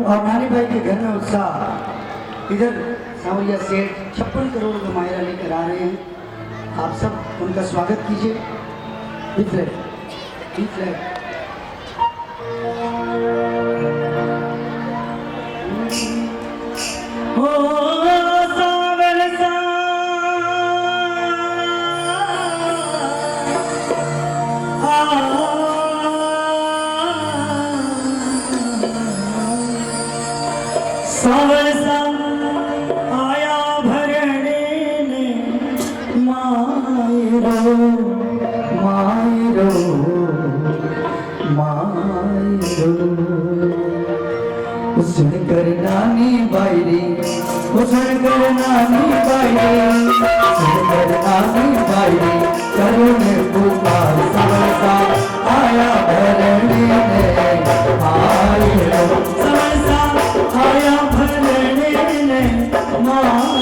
और नानी भाई के घर में उत्साह। इधर सांवरिया सेठ 56 करोड़ का मायरा लेकर आ रहे हैं। आप सब उनका स्वागत कीजिए। सावरसा आया भरने ने मायरो मायरो मायरो सुनकर नानी बायरी, सुनकर नानी बायरी, सुनकर नानी बायरी, करुण पुकार सावरसा आया भरने ने मायरो। सावरसा आया भरने ने मायरो।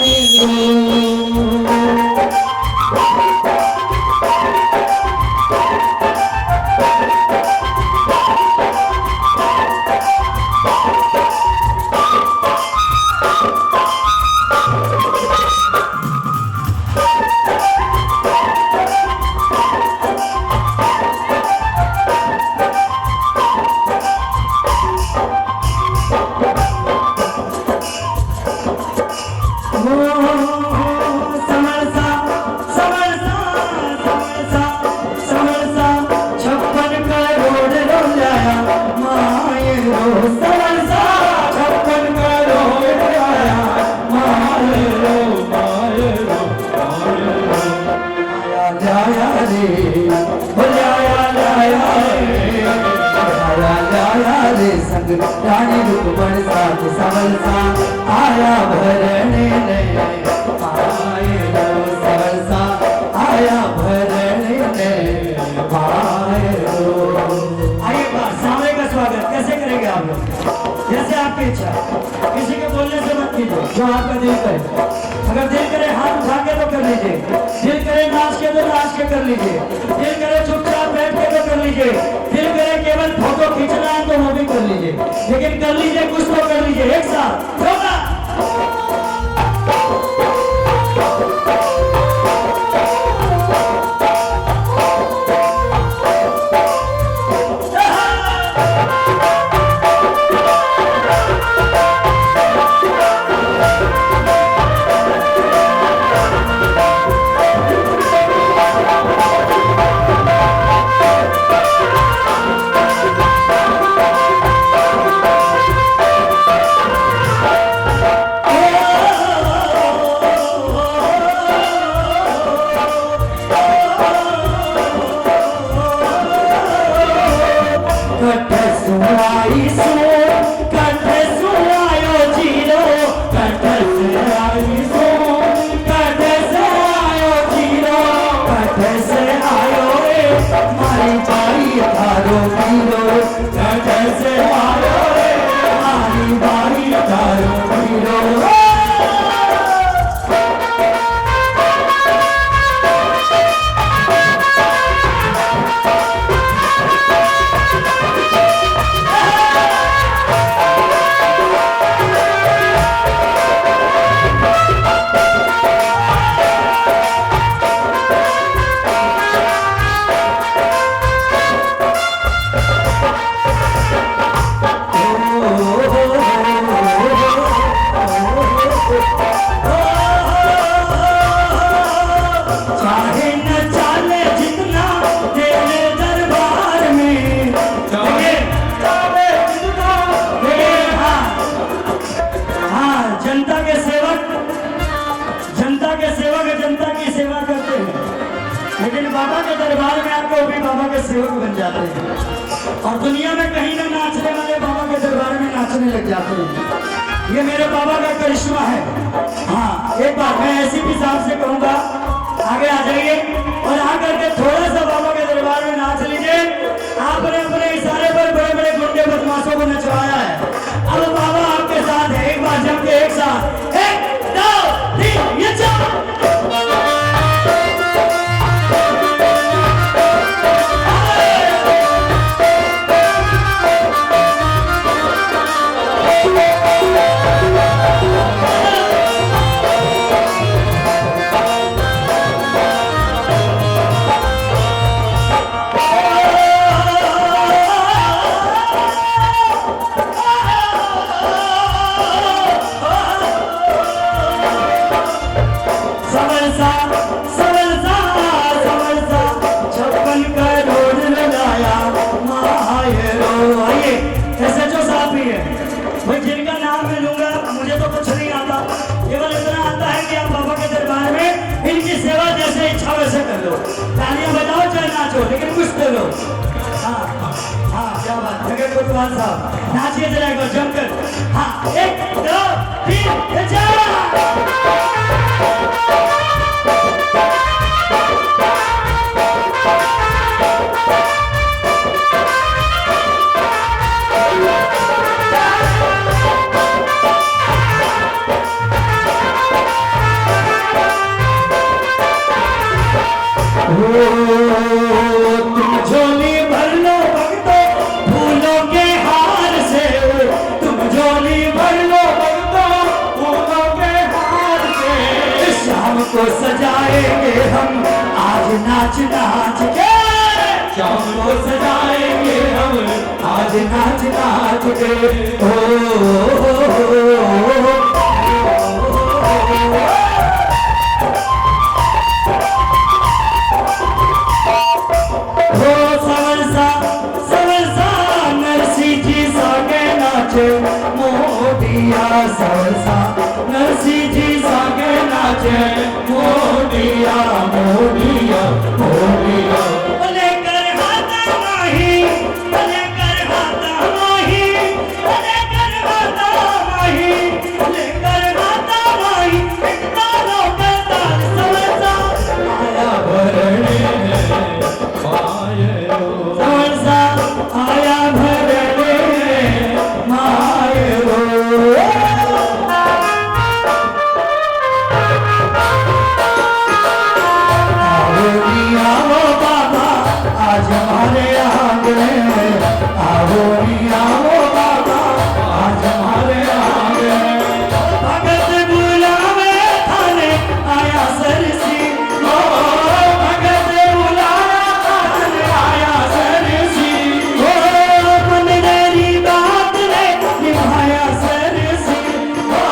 रानी रुकमण साथ सावरसा आया भरने ने मायरो। सावरसा आया भरने ने मायरो। आइए बात सामने का स्वागत कैसे करेंगे आप लोग? जैसे आपकी इच्छा, किसी के बोलने से मत कीजिए, जो आपका दिल करे। अगर दिल करे हाथ उठा के तो कर लीजिए, दिल करे नाच के तो नाच के कर लीजिए, दिल करे चुपचाप बैठ के तो कर लीजिए, दिल करे केवल फोटो खींचना है तो वो भी कर लीजिए, लेकिन कर लीजिए कुछ तो कर लीजिए एक साथ। होगा सेवक बन जाते हैं और दुनिया में कहीं ना नाचने वाले बाबा के दरबार में नाचने लग जाते हैं। ये मेरे बाबा का करिश्मा है। हाँ, एक बार मैं ऐसी भी साहब से कहूँगा आगे आ जाइए और आकर के थोड़ा सा बाबा के दरबार में नाच लीजिए। आपने अपने इशारे पर बड़े बड़े गुंडे बदमाशों नहीं है भाई, जिनका नाम मैं लूंगा मुझे तो कुछ नहीं आता, केवल इतना आता है कि आप बाबा के दरबार में इनकी सेवा जैसे इच्छा वैसे कर लो, तालियां बजाओ चाहे नाचो, लेकिन कुछ दे लो। हाँ हाँ, क्या बात, जगत कोतवाल साहब नाचिए जरा एक बार जमकर। हाँ, 1 2 3 4। तुम झोली भर लो भक्तों फूलों के हार से, तुम झोली भर लो भक्तों फूलों के हार से, शाम को सजाएंगे हम आज नाच नाच के, शाम को सजाएंगे हम आज नाच नाच के। मोदिया सरसा नरसिंह जी संगे नाचे, मोदिया मोदिया मोदिया। लेकर हाथा माही, लेकर हाथा माही, लेकर हाथा माही, लेकर हाथा माही, तारों का तार सरसा आया भरने माये, सरसा आया भरने आज हमारे आंगन, आओ बाबा आज हमारे आंगन, भगत बुलावे थाने आया सरसी, ओ भगत बुलावे थाने आया सरसी, ओ मन मेरी बात ने निभाया सरसी, ओ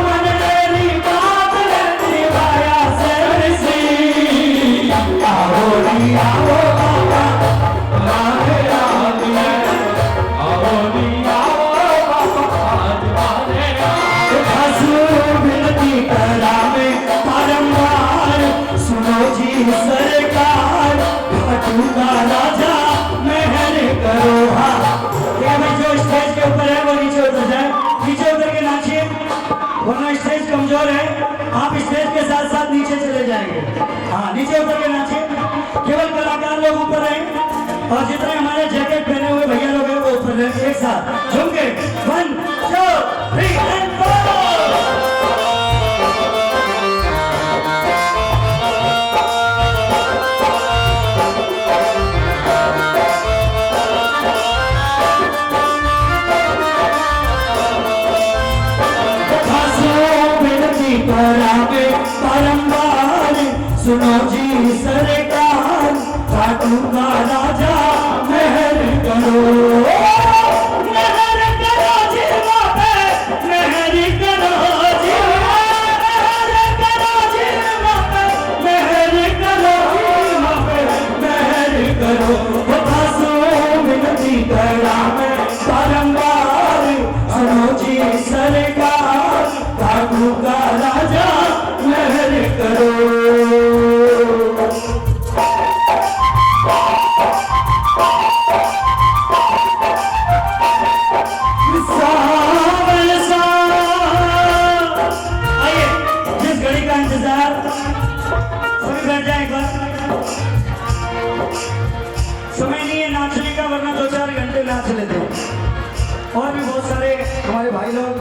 मन मेरी बात ने निभाया सरसी, आओ सरकार खाटूका राजा मेहर करो। हाँ, जो स्टेज के ऊपर है वो नीचे उतर जाए, नीचे उतर के नाचिए, वरना स्टेज कमजोर है, आप स्टेज के साथ साथ नीचे चले जाएंगे। हाँ, नीचे उतर के नाचिए, केवल कलाकार लोग ऊपर रहें और जितने हमारे जैकेट पहने हुए भैया लोग हैं वो ऊपर रहें, एक साथ झुम के 1 2 3 and 4। बारंबार सुनो जी सरकार, खाटूका राजा मेहर करो, मेहर करो जी पे, मेहर करो जी, मेहर करो जी पे, मेहर करो जी पे, मेहर करो। खासो विनती करा मैं बारंबार, सुनो जी सरकार, खाटूका राजा मेहर करो। आइए, जिस घड़ी का इंतजार, सभी बैठ जाए एक बार। समय नहीं है नाचने का, वरना 2-4 घंटे नाच लेते हैं। और भी बहुत सारे हमारे भाई लोग,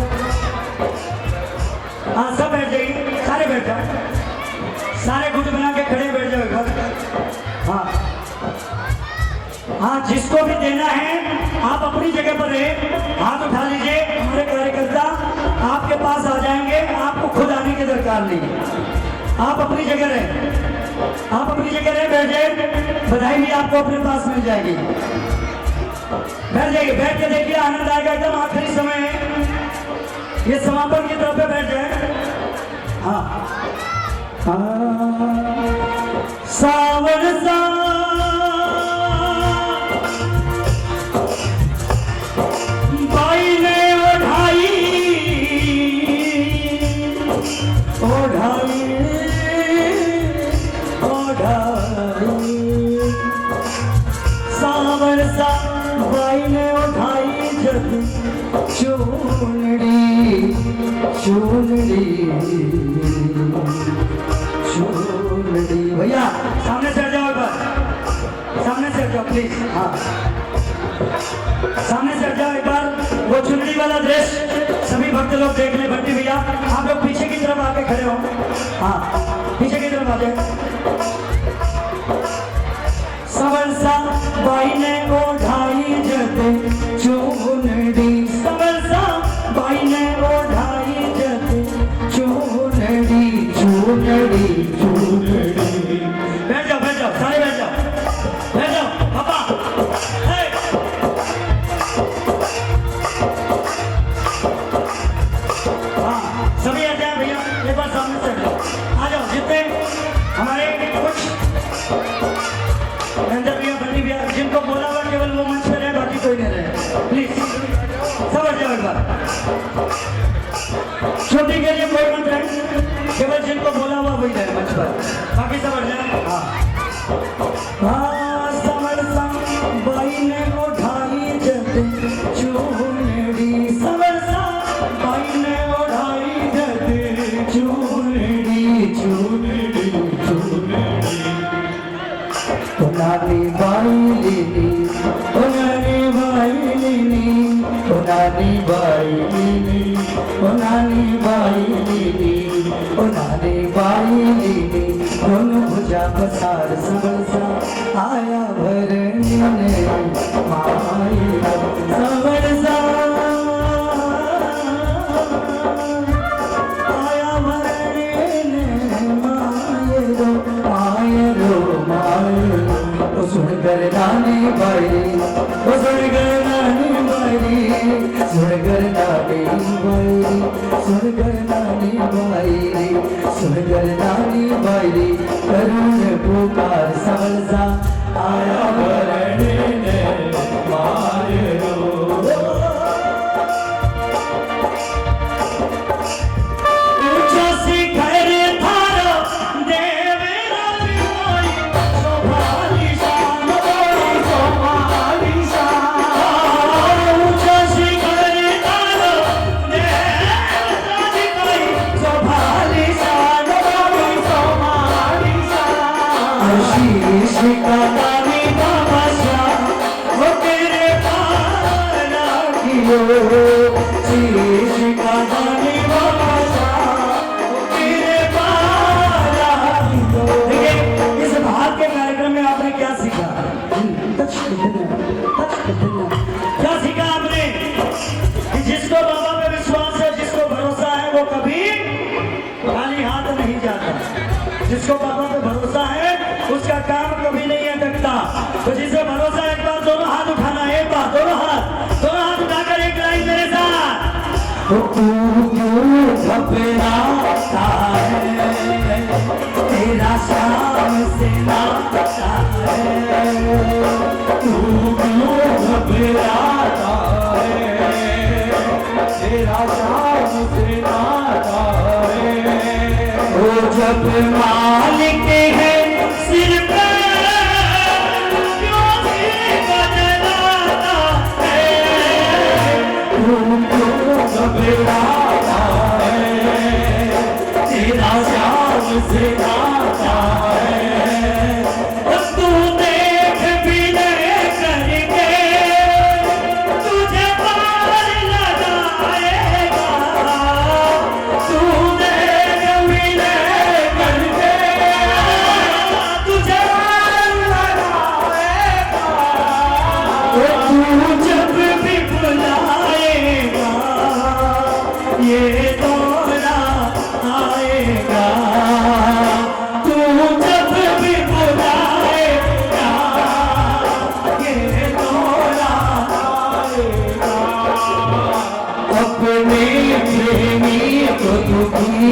हाँ सब बैठ जाइए, सारे बैठ जाओ, सारे गुट बना के खड़े बैठ जाओ एक बार। हाँ हाँ, जिसको भी देना है आप अपनी जगह पर रहे, हाथ उठा लीजिए, हमारे कार्यकर्ता आपके पास आ जाएंगे, आपको खुद आने की दरकार नहीं, आप अपनी जगह रहे, आप अपनी जगह रहे, बैठ जाए, बधाई भी आपको अपने पास मिल जाएगी। बैठ जाइए, बैठ के देखिए, आनंद आएगा, एकदम आखिरी समय है, ये समापन की तरफ पे बैठ जाए। हाँ सावन सा बाई चूनड़ी चूनड़ी चूनड़ी। भैया सामने से हट जाओ, एक बार सामने से हट जाओ प्लीज। हाँ सामने से हट जाओ एक बार। वो चुनरी वाला ड्रेस सभी भक्त लोग देख ले। भट्टी भैया आप लोग पीछे की तरफ आके खड़े हो। हाँ पीछे की तरफ आ जाए। सबलसा बाई ने ओढ़ाई जते चूनड़ी, सबलसा बाई ने ओढ़ाई जते चूनड़ी चूनड़ी चूनड़ी। बैठ जाओ बैठ जाओ, सारे बैठ जाओ बैठ जाओ पापा। हाँ सभी आ जाए भैया, एक बार सामने से आ जाओ। जितने हमारे कुछ अंदर भैया बनी भैया जिनको बोला हुआ केवल वो मंच पे रहे, बाकी कोई नहीं रहे प्लीज। सब हट जाओ एक बार। छोटी के लिए कोई मत रहे, केवल जिनको बोला हुआ वही रहे मंच पर, बाकी सब हट जाए। हाँ समरसा बाई ने उठाई जते चूनड़ी, समरसा बाई ने उठाई जते चूनड़ी चूनड़ी चूनड़ी। नानी बाई लेनी ओ नानी बाई लेनी ओ नानी बाई लेनी ओ नानी बाई लेनी ओ नानी बाई लेनी। दोनों भुजा पसार सबलसा आया भरने माई सबलसा आया भरने मायरो मायरो मायरो। ओ सुन कर नानी बाई ओ सुन कर नानी बाई सुन कर नानी बाई सुन कर नानी बाई सुन कर नानी बाई। करुण पुकार सबलसा आया भरने मायरो। ऊंचा शिखर थारो देवेरा बिलोई, शोभाली शान बोई शोभाली शान। ऊंचा शिखर थारो देवेरा बिलोई, शोभाली शान बोई शोभाली शान। शीश का दानी बाबा शाह वो तेरे पार कियो शीश का दानी बाबा शाह वो तेरे पार। देखिए इस भाग के कार्यक्रम में आपने क्या सीखा? क्या सीखा आपने? कि जिसको बाबा पे विश्वास है, जिसको भरोसा है, वो कभी खाली हाथ नहीं जाता। जिसको बाबा पे भरोसा है उसका काम कभी नहीं अटकता। तो जिसे भरोसा है एक बार दोनों हाथ उठाना, एक बार दोनों हाथ उठाकर एक लाइन मेरे साथ। तू क्यों घबराता है तेरा शाम से नाता है। तू क्यों घबराता है तेरा शाम से नाता है। वो जब मालिक है सिर पे क्यों भी बदलाता है। तू क्यों घबराता है तेरा शाम से नाता है। तू देख विनय करके तुझे पार लगाएगा। तू देख विनय करके तुझे पार लगाएगा। तू जब भी बुलाएगा ये दौरा आएगा। तू जब भी बुलाएगा ये दौरा आएगा। अपने प्रेमी को दुखी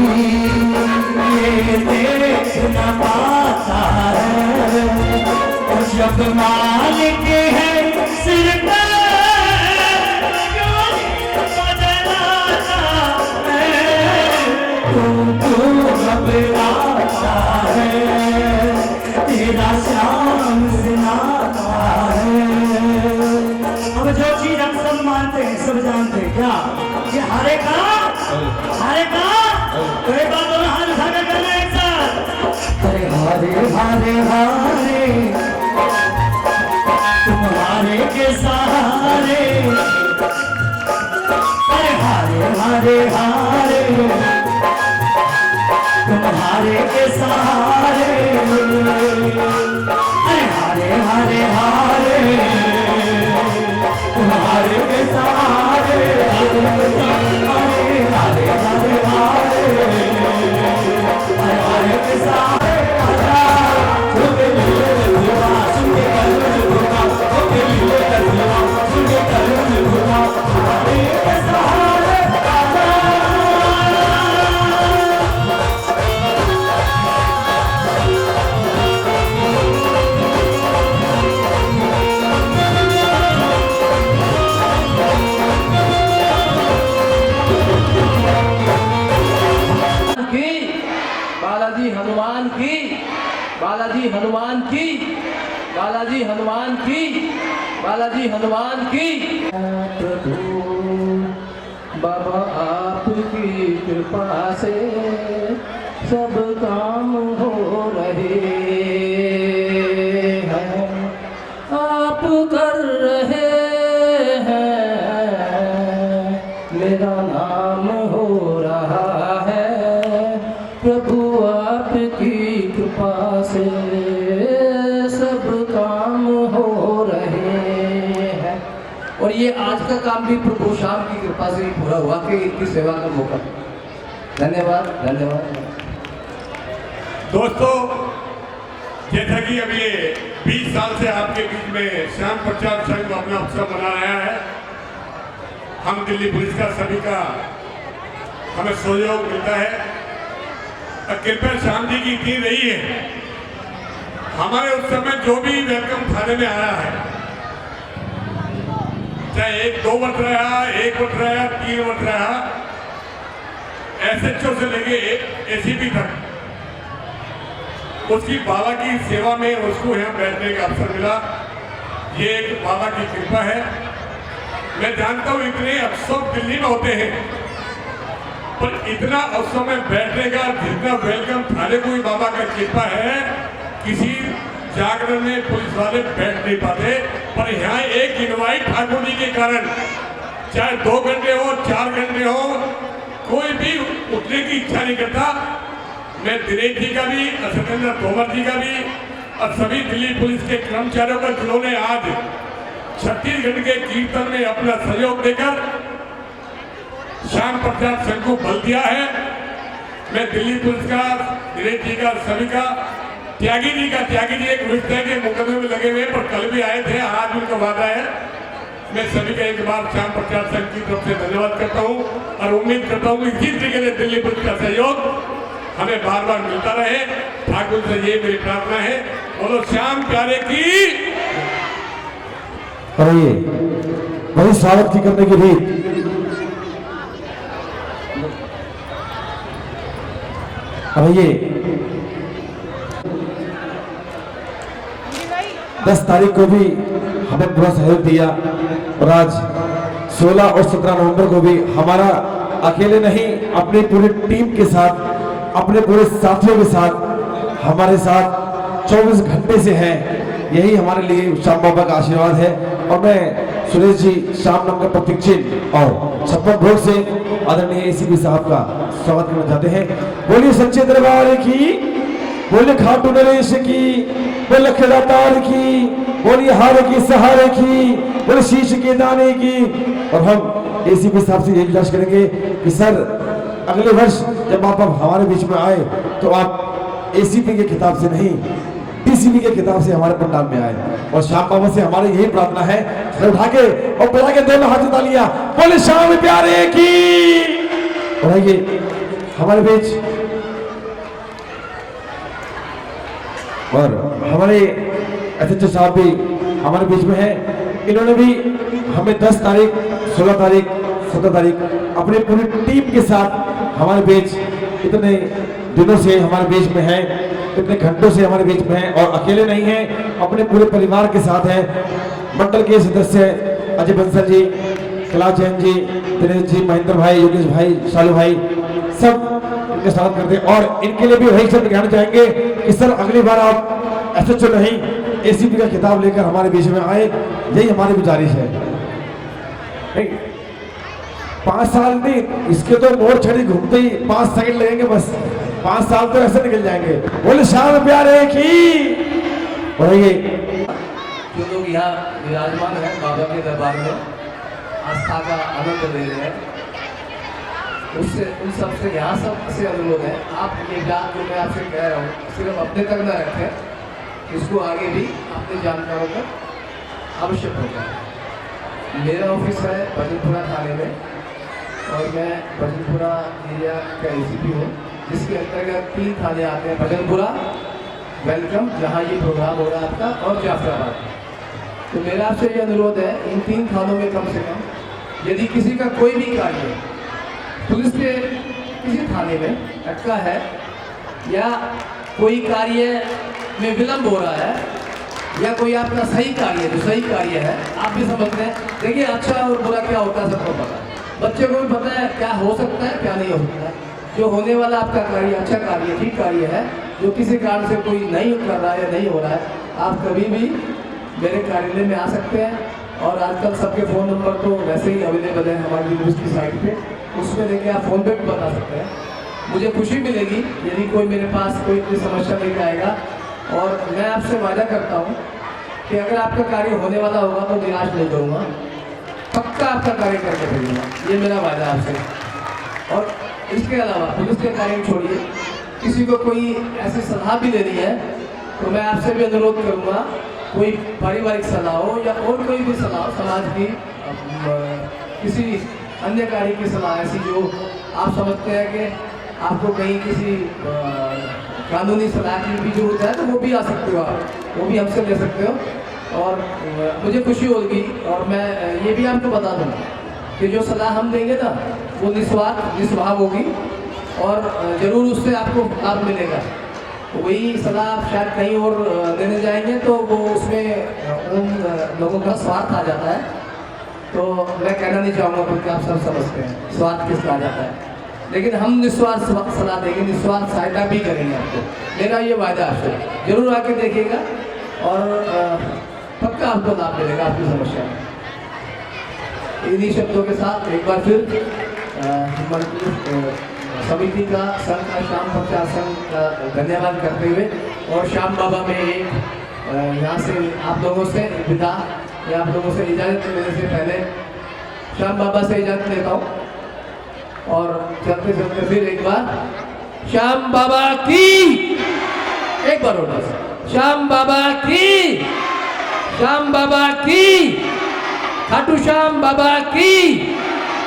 ये देख न पाता है। और जब मालिक है सिर पे क्यों बदलाता है। तू घबराता है तेरा शाम से नाता है। अब जो चीज हम सब मानते सब जानते हैं। क्या ये हारेगा? तो एक बात दोनों हाथ उठा कर करना एक साथ। अरे हारे हारे हारे तुम्हारे के सहारे, अरे हारे हारे हारे तुम्हारे के सहारे, अरे हारे हारे हारे तुम्हारे के सहारे, हारे हारे हारे हारे के सहारे। बालाजी हनुमान की, बालाजी हनुमान की, बालाजी हनुमान की, बालाजी हनुमान की। बाबा आपकी कृपा से सब काम हो रहे हैं, आप कर रहे हैं, मेरा नाम हो रहा है, प्रभु आपकी कृपा से सब काम हो रहे हैं। और ये आज का काम भी प्रभु श्याम की कृपा से ही पूरा हुआ कि इनकी सेवा का मौका। धन्यवाद धन्यवाद। दोस्तों, जैसा कि अब ये 20 साल से आपके बीच में श्याम प्रचार संघ अपना उत्सव मना रहा है, हम दिल्ली पुलिस का सभी का हमें सहयोग मिलता है। कृपया श्याम जी की इतनी रही है, हमारे उस समय जो भी वेलकम थाने में आया है, चाहे 1-2 वर्ष रहा, 1 वर्ष रहा, 3 वर्ष रहा, SHO से लेके ACP तक, उसकी बाबा की सेवा में उसको यहाँ बैठने का अवसर मिला। ये एक बाबा की कृपा है। मैं जानता हूँ इतने अवसर दिल्ली में होते हैं, पर इतना अवसर में बैठने का जितना वेलकम थाने को भी बाबा का कृपा है, किसी जागरण में पुलिस वाले बैठ नहीं पाते। पर यहाँ एक इनवाइट ठाकुर जी के कारण, चाहे 2 घंटे हो 4 घंटे हो, कोई भी उठने की इच्छा नहीं करता। मैं दिनेश जी का भी, सत्येंद्र तोमर जी का भी और सभी दिल्ली पुलिस के कर्मचारियों का, जिन्होंने आज छत्तीसगढ़ के कीर्तन में अपना सहयोग देकर श्याम प्रचार संघ को बल दिया है, मैं दिल्ली पुलिस का, दिनेश जी का, सभी का, त्यागी जी एक विषय के मुकदमे में लगे हुए, पर कल भी आए थे, आज उनका वादा है। मैं सभी का एक बार श्याम प्रचार संघ की तरफ से धन्यवाद करता हूं और उम्मीद करता हूं इसी तरीके से दिल्ली पुलिस का सहयोग हमें बार बार मिलता रहे। ठाकुर से ये मेरी प्रार्थना है। बोलो श्याम प्यारे की। और ये वही स्वागत की करने की रीत अब ये 10 तारीख को भी हमें पूरा सहयोग दिया और आज 16 और 17 नवंबर को भी हमारा अकेले नहीं, अपनी पूरी टीम के साथ, अपने पूरे साथियों के साथ हमारे साथ 24 घंटे से है। यही हमारे लिए श्याम बाबा का आशीर्वाद है। और मैं सुरेश जी श्याम नाम का प्रतीक चिन्ह और 56 भोग से आदरणीय ACP साहब का स्वागत करना चाहते हैं। बोलिए सच्चे दरबार की, बोलिए खाटू नरेश की, बोले खिलातार की, बोलिए हारे की सहारे की, बोले शीश के दाने की। और हम ACP साहब से यही गुजारिश करेंगे कि सर अगले वर्ष जब आप हमारे बीच में आए तो आप ACP के खिताब से नहीं, DCP के खिताब से हमारे पंडाल में आए। और श्याम बाबा से हमारी यही प्रार्थना है, उठा के और बढ़ा के दोनों हाथ तालियां, बोले श्याम प्यारे की। और आइए हमारे बीच और हमारे SHO साहब भी हमारे बीच में है। इन्होंने भी हमें 10 तारीख, 16 तारीख, 17 तारीख अपनी पूरी टीम के साथ हमारे बीच इतने दिनों से हमारे बीच में है, इतने घंटों से हमारे बीच में है। और अकेले नहीं है, अपने पूरे परिवार के साथ है। मंडल के सदस्य अजय बंसल जी, कैलाश जैन जी, दिनेश जी, महेंद्र भाई, योगेश भाई, शालू भाई, सब इनका स्वागत करते हैं। और इनके लिए भी वही शब्द कहना चाहेंगे कि सर अगली बार आप एसएचओ नहीं एसीपी का खिताब लेकर हमारे बीच में आए, यही हमारी गुजारिश है। 5 साल नहीं, इसके तो मोड़ छड़ी घूमते ही 5 सेकंड लगेंगे बस, 5 साल तो ऐसे निकल जाएंगे। बोले शाम प्यारे की बढ़ेगी। जो लोग यहाँ विराजमान हैं बाबा के दरबार में आस्था का आनंद ले रहे हैं, उससे उन सबसे यहाँ सबसे अनुरोध है, आप ये बात जो मैं आपसे कह रहा हूँ सिर्फ अपने तक न रखें, इसको आगे भी अपने जानकारों तक अवश्य पहुँचाएं। मेरा ऑफिस है भजनपुरा थाने में और मैं भजनपुरा एरिया का एसीपी हूँ, जिसके अंतर्गत 3 थाने आते हैं, भजनपुरा, वेलकम जहाँ ये प्रोग्राम हो रहा है आपका, और जाफराबाद। तो मेरा आपसे ये अनुरोध है, इन 3 थानों में कम से कम यदि किसी का कोई भी कार्य पुलिस के किसी थाने में अटका है या कोई कार्य में विलंब हो रहा है या कोई आपका सही कार्य जो सही कार्य है, आप भी समझते हैं। देखिए अच्छा और बुरा क्या होता है सबको पता है, बच्चे को भी पता है क्या हो सकता है क्या नहीं हो सकता है। जो होने वाला आपका कार्य अच्छा कार्य ठीक कार्य है, जो किसी कारण से कोई नहीं कर रहा है या नहीं हो रहा है, आप कभी भी मेरे कार्यालय में आ सकते हैं। और आजकल सबके फ़ोन नंबर तो वैसे ही अवेलेबल है हमारी न्यूज़ की साइट पे, उसमें लेके आप फ़ोन पे भी बता सकते हैं। मुझे खुशी मिलेगी यदि कोई मेरे पास कोई इतनी समस्या लेकर आएगा, और मैं आपसे वादा करता हूँ कि अगर आपका कार्य होने वाला होगा तो निराश नहीं करूँगा, पक्का आपका कार्य करके भेजूँगा, ये मेरा वादा आपसे। और इसके अलावा पुलिस के कार्य छोड़िए, किसी को कोई ऐसी सलाह भी देनी है तो मैं आपसे भी अनुरोध करूँगा, कोई पारिवारिक सलाह हो या और कोई भी सलाह हो, समाज की किसी अन्य कार्य की सलाह ऐसी जो आप समझते हैं कि आपको कहीं किसी कानूनी सलाह की भी जरूरत है, तो वो भी आ सकते हो आप, वो भी हमसे ले सकते हो। और मुझे खुशी होगी, और मैं ये भी आपको बता दूँ कि जो सलाह हम देंगे ना वो निस्वार्थ निस्वार्थ होगी और ज़रूर उससे आपको लाभ मिलेगा। वही सलाह आप शायद कहीं और देने जाएंगे तो वो उसमें उन लोगों का स्वार्थ आ जाता है। तो मैं कहना नहीं चाहूँगा क्योंकि आप सब समझते हैं स्वार्थ किसका आ जाता है, लेकिन हम निस्वार्थ सलाह देंगे, निस्वार्थ सहायता भी करेंगे आपको, मेरा ये वायदा आपसे। जरूर आके देखिएगा और पक्का आपको लाभ मिलेगा आपकी समस्या में। इन्हीं शब्दों के साथ एक बार फिर समिति का, संघ का, श्याम प्रचार संघ का धन्यवाद करते हुए, और श्याम बाबा में एक यहाँ से आप लोगों से विदा या आप लोगों से इजाज़त लेने से पहले श्याम बाबा से इजाज़त लेता हूँ। और चलते चलते फिर एक बार श्याम बाबा की, एक बार और श्याम बाबा की, श्याम बाबा की, खाटू श्याम बाबा की,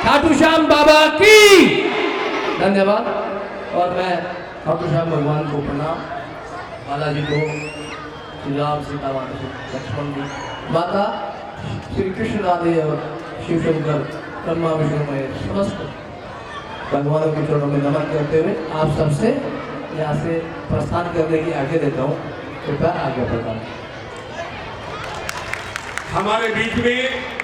खाटू श्याम बाबा की। धन्यवाद। और मैं खाटू श्याम भगवान को प्रणाम, बालाजी को, श्री राम, सीता माता, लक्ष्मण जी, माता श्री कृष्ण राधे और शिव शंकर, ब्रह्मा विष्णु महेश समस्त भगवानों के चरणों में नमन करते हुए आप सबसे यहाँ से प्रस्थान करने की आज्ञा देता हूँ। कृपया आज्ञा प्रदान। हमारे बीच में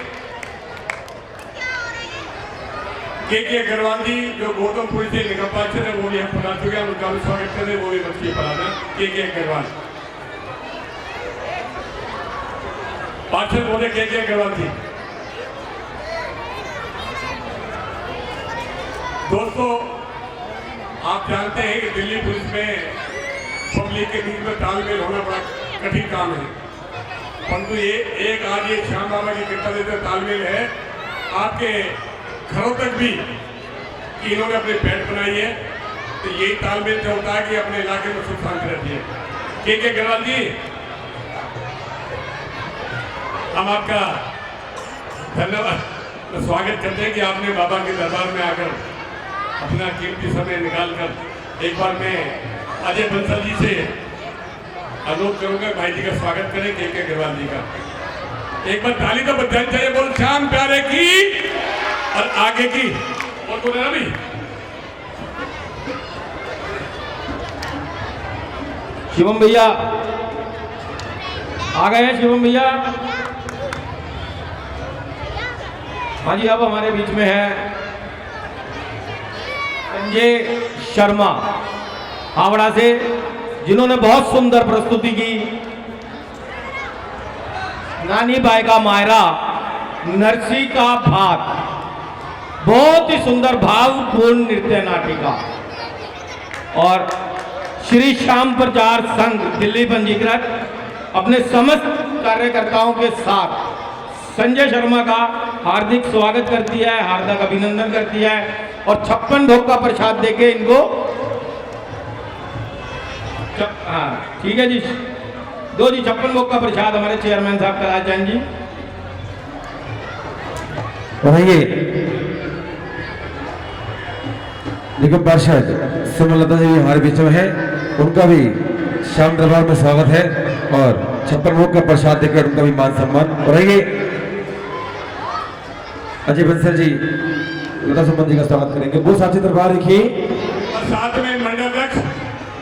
के अग्रवाल जी जो गौतमपुर से निगम पार्षद है वो भी हम पढ़ा चुके हैं, उनका भी स्वागत करें, वो भी बच्चे पढ़ाना। के अग्रवाल पार्षद बोले, के अग्रवाल जी। दोस्तों आप जानते हैं कि दिल्ली पुलिस में पब्लिक के बीच में तालमेल होना बड़ा कठिन काम है, परंतु ये एक आज ये श्याम बाबा की कृपा से तालमेल है आपके घरों तक भी कि इन्होंने अपने पेट बनाई है, तो यही तालमेल से होता है कि अपने इलाके में सुख शांति रहती है। के अग्रवाल जी, हम आपका धन्यवाद स्वागत करते हैं कि आपने बाबा के दरबार में आकर अपना कीमती समय निकालकर एक बार मैं अजय बंसल जी से अनुरोध करूंगा भाई जी का स्वागत करें, के अग्रवाल जी का। एक बार ताली तो बजानी चाहिए, बोल श्याम प्यारे की और आगे की, और बोले ना भी। शिवम भैया आ गए हैं, शिवम भैया हाँ जी, अब हमारे बीच में है संजय शर्मा हावड़ा से, जिन्होंने बहुत सुंदर प्रस्तुति की। नानी बाई का मायरा, नरसी का भाग, बहुत ही सुंदर भावपूर्ण नृत्य नाटिका। और श्री श्याम प्रचार संघ दिल्ली पंजीकृत अपने समस्त कार्यकर्ताओं के साथ संजय शर्मा का हार्दिक स्वागत करती है, हार्दिक अभिनंदन करती है और 56 भोग का प्रसाद देके इनको हाँ ठीक है जी, दो जी 56 भोग का प्रसाद हमारे चेयरमैन साहब कैलाश जैन जी। और ये देखो पार्षद सुमलता जी भी हमारे बीच में है, उनका भी शाम दरबार में स्वागत है और 56 भोग का प्रसाद देकर उनका भी मान सम्मान। और ये अजय बंसल जी लता सुमन जी का स्वागत करेंगे। वो साथी दरबार रखिए और साथ में मंडल अध्यक्ष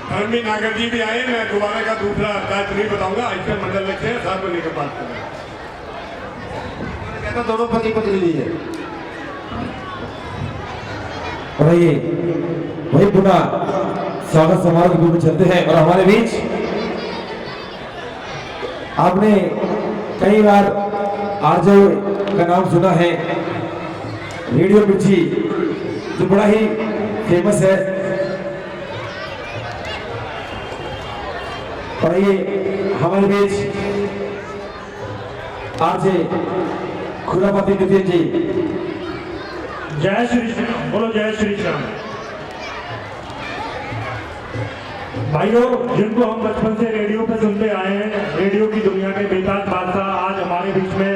धर्मी नागर जी भी आए। मैं दोबारा का दूसरा दायित्व नहीं बताऊंगा, इससे मंडल अध्यक्ष है, साथ में लेकर बात करें। कहता दोनों पति पत्नी लीजिए। और ये वही पुनः स्वागत समारोह के रूप में चलते हैं। और हमारे बीच आपने कई बार आरजे का नाम सुना है, रेडियो मिर्ची, जो बड़ा ही फेमस है। और ये हमारे बीच आरजे खुरापति नितिन जी। जय श्री श्याम, बोलो जय श्री श्याम। भाइयों, जिनको हम बचपन से रेडियो पे सुनते आए हैं, रेडियो की दुनिया के बेताज बादशाह आज हमारे बीच में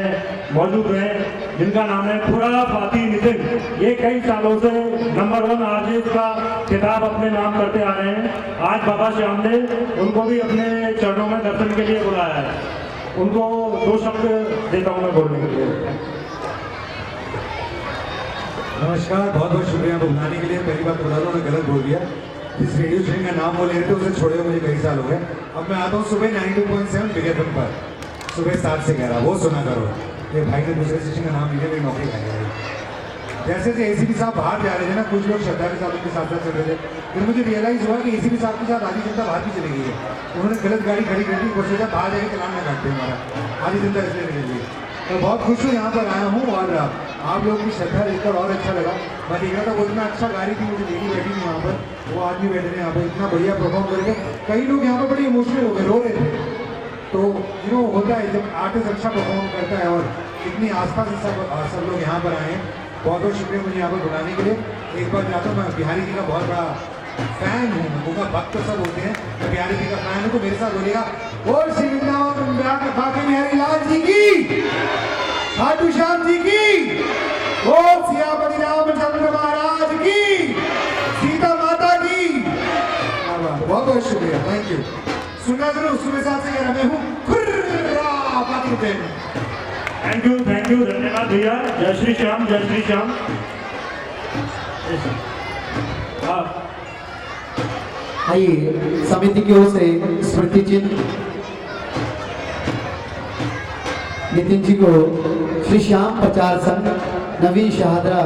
मौजूद हैं, जिनका नाम है खुराफाती नितिन। ये कई सालों से नंबर 1 आरजे का खिताब अपने नाम करते आ रहे हैं। आज बाबा श्याम ने उनको भी अपने चरणों में दर्शन के लिए बुलाया है। उनको 2 शब्द देता हूँ मैं बोलने के लिए। नमस्कार, बहुत बहुत शुक्रिया बुलाने के लिए। पहली बात बता दो, मैं गलत बोल दिया। जिस रेडियो स्टेशन का नाम बोले थे उसे छोड़े मुझे कई साल हो गए। अब मैं आता हूँ सुबह 92.7 बिग एफएम पर, सुबह 7 से 11, वो सुना करो। ये भाई ने दूसरे स्टेशन का नाम लिया, मेरी नौकरी खाई। जैसे से एसीपी साहब बाहर जा रहे थे ना, कुछ लोग श्रद्धा के साथ उनके साथ चल रहे थे, फिर मुझे रियलाइज हुआ कि एसीपी साहब के साथ आधी जनता बाहर भी चली गई है। उन्होंने गलत गाड़ी खड़ी कर दी, कोशिश बाहर जाके चलान ना काटते हमारा, आधी जनता इसलिए निकल गई। तो बहुत खुश हूँ यहाँ पर आया हूँ और आप लोगों की श्रद्धा देखकर और अच्छा लगा। मैं देख रहा था वो इतना अच्छा गाड़ी थी, मुझे लेडी बैठी थी वहाँ पर, वो आदमी बैठे थे यहाँ पर, इतना बढ़िया परफॉर्म करके कई लोग यहाँ पर बड़े इमोशनल हो गए, रो रहे थे। तो होता है जब आर्टिस्ट अच्छा परफॉर्म करता है और इतनी आस्था से सब लोग यहाँ पर आए हैं। बहुत बहुत शुक्रिया मुझे यहाँ पर बुलाने के लिए। एक बार जाता हूँ, मैं बिहारी जी का बहुत बड़ा फैन हूँ, उनका भक्त तो सब होते हैं, मैं बिहारी जी का फैन हूँ। तो मेरे साथ बोलिएगा, बोल श्री वृंदावन बिहारी लाल जी की, खाटू श्याम जी की, बोल सियापति रामचंद्र महाराज की, सीता माता की। बहुत बहुत शुक्रिया, थैंक यू। सुना जरूर, सुबह 7 से 11 मैं हूँ खुराफाती नितिन। थैंक यू, धन्यवाद भैया। जय श्री श्याम, जय श्री श्याम। आइए समिति की ओर से स्मृति चिन्ह नितिन जी को श्री श्याम प्रचार संघ नवीन शहादरा